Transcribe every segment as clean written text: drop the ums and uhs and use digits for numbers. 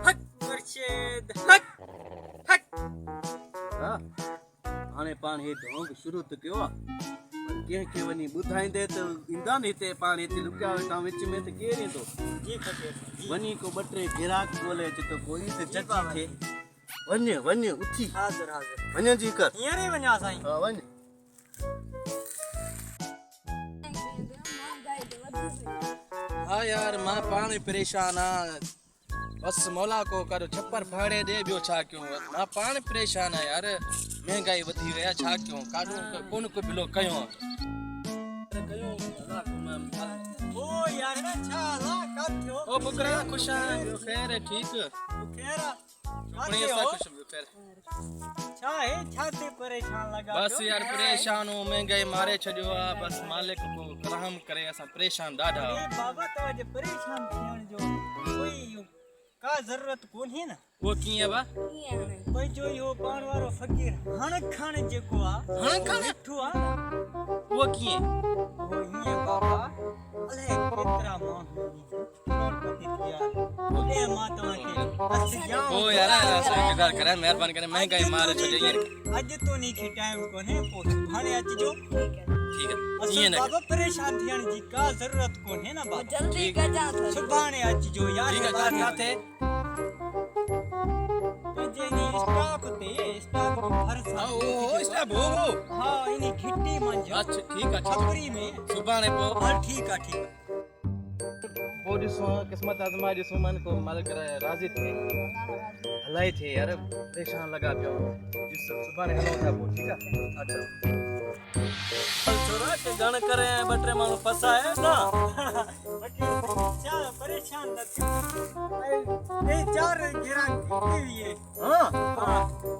हट मुर्शिद हट हट हा हाणे पाण हे ढोंग शुरू त कयो आहे पर कंहिंखे वञी ॿुधाईंदे त ईंदा न हिते पाण हिते लुकिया वेठा विच में त केरु ईंदो जी खटे जी वञी को ॿ टे गिराक ॻोल्हे अचे त कोई त चची थिए वञ उथी हाज़िर हाज़िर वञण जी कर हींअर ई वञा साईं हा वञ हाँ यार मां पाण परेशान हाँ बस मौला को करो छप्पर फाड़े दे बियो छा क्यों मां पाण परेशान है यार महंगाई वधी वया छा क्यों काडो कोन को बिलो कयो ओ यार छा ला का थियो ओ बुकरा खुश है बियो खैर है ठीक खैर अपने सा खुश बियो खैर छा है छाते परेशान लगा बस यार परेशान हूं महंगाई मारे छडियो आ बस मालिक को रहम करे असा परेशान डाढा ए बाबा तो आज परेशान थियण जो कोई का जरूरत कोन्हे न वो किए बा कोई जो यो पाण वारो फकीर हण खान जेको आ हण खान? मिठू आ वो किए वो हिए बाबा अले केतरा माण्हू करोड़पति थिया ओले मां तव्हांखे बस जाओ ओ यार ऐसा बेकार करे मेहरबानी करे महंगाई मारे छडियो यार अज तो नी के टाइम कोन्हे पो हाणे अचजो ठीक है असल ये ना बाबा परेशान थियण जी का जरूरत कोन्हे न बाबा जल्दी कजा सुभाणे अचजो यार ठीक है का थे तुझे नी स्टॉक को भरसा ओ इसटा भो हां इनी खिट्टी मंज अच्छा ठीक है छपरी में सुभाणे पो हां ठीक है वो ॾिसो किस्मत आज़माए ॾिसो मन को मालिक राज़ी थे हलाई थे यार परेशान लगा पियो जिस सुभाणे हलो था पो ठीक है अच्छा छोरा के गण करे बटरे मानो फसाए ना क्या परेशान न थियो ए चार गिराक ये हां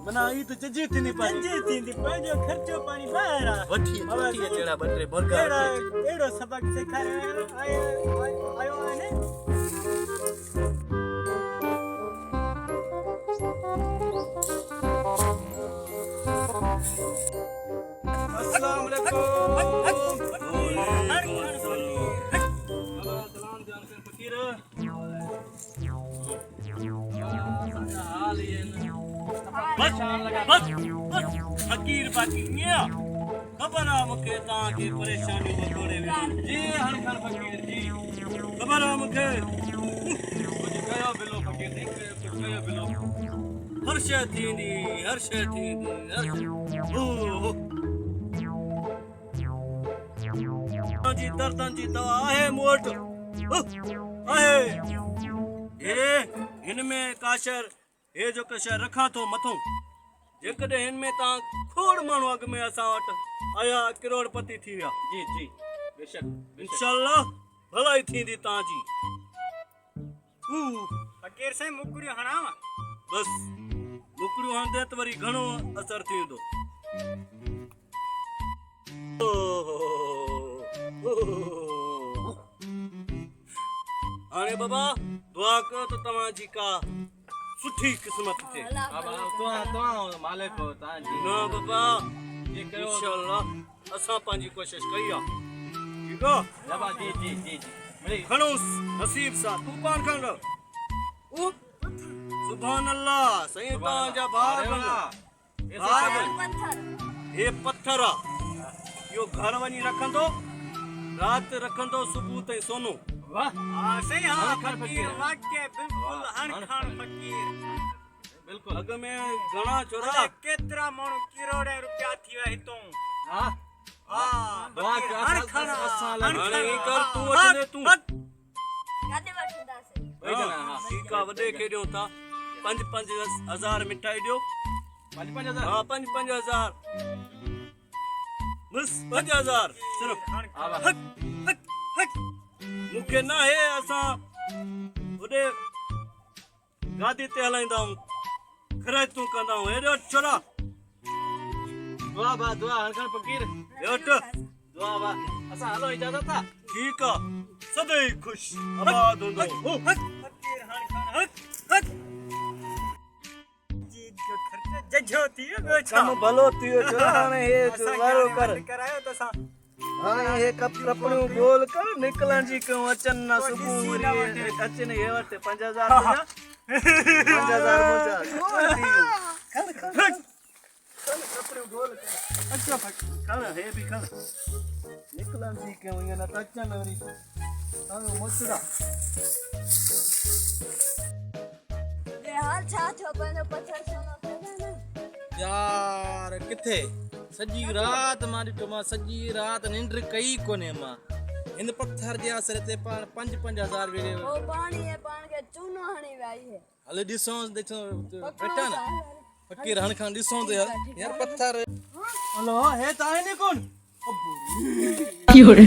मना ई त चजी थी नी पाजी पंजे थींदी पंहिंजो खर्चो पाणी ॿाहिरां वठी अचड़ा ॿ टे मुर्गा अहिड़ो सबक सेखारियो आयो आहे ने अस्सलाम वालेकुम सलाम जान कर फकीर हाल ये बस फकीर बाकी निया खबर आ मुके ता के परेशानी में थोड़े जी हन खान फकीर जी खबर आ मुके कुछ कयो बिलो फकीर जी कुछ कयो बिलो हर्ष थींदी ओ जी दर्दन जी दवा आहे मोट आहे ए इनमें काशर हे जो कशर रखा तो मथो जेकॾहिं हिन में तव्हां खोड़ माण्हू अॻ में असां वटि आया करोड़पति थी विया जी जी बेशक इंशाअल्लाह भलाई थींदी तव्हांजी फकीर साईं मुकुड़ियो हणावा बस मुकड़ियूं हणंदे त वरी घणो असर थींदो हाणे बाबा दुआ कयो त तव्हांजी का सुठी किस्मत थिए अब तो मालिक हो ता जी न बाबा ये कयो इंशाअल्लाह असां पंहिंजी कोशिश कई आहे ठीकु आहे जबा जी जी जी जी मिली खणोस नसीब सां तूं पाण खण सुभान अल्लाह सही तव्हांजा हे पत्थर आहे इहो घर वञी रखंदो राति रखंदो सुबुह ताईं सोनो वाह हां सही हां हण फकीर वाक्य बिल्कुल हण खान फकीर बिल्कुल अॻ में घणा छोरा अरे केतिरा माण्हू किरोड़े रुपया थी विया हितों हां हां दुआ फकीर कयो हण असां- खान असां हण हाणे ई कर खान तूं वठंदे तूं कादे वठंदासीं वही जना हां ठीकु आहे वॾे खे ॾियूं था 5-5 मिठाई ॾियो 5-5 हाँ 5-5 बस 5,000 सिर्फ हज़ार हक मूंखे न आहे असां होॾे गादी ते हलाईंदा आहियूं ख़राइतूं कंदा आहियूं हेॾे वटि छोरा दुआ बा दुआ हर खान फकीर हे वटि दुआ बा असा हलो इजाजत था ठीकु आहे सदैव ख़ुशि आबाद हूंदो फकीर हण खान हक जी जो खर्च जजो थी वियो छा कमु भलो थी वियो छोरा हाणे हे वारो कर करायो त सा हाँ ये कपड़ों बोल कर निकलन जी क्यों अचन ना सुबह मुरी अचन ये वटे 5000 मुझा 5000 मुझा खल कपड़ों बोल कर अच्छा खल हे भी खल निकलन जी क्यों ये ना अचन वरी हाँ मुचड़ा ये हाल छा थियो पंहिंजो पथर सोनो थियो न यार किथे सजी रात मां ॾिठो मां सजी रात निंड कई कोने मां हिन पत्थर जे आसरे ते पाण 5-5000 वेले ओ पाणी है पाण के चूनो हणी वाई है हले ॾिसो बेटा न फकीर हण खान ॾिसो तो यार पत्थर हेलो हे ताए ने कौन Fiore.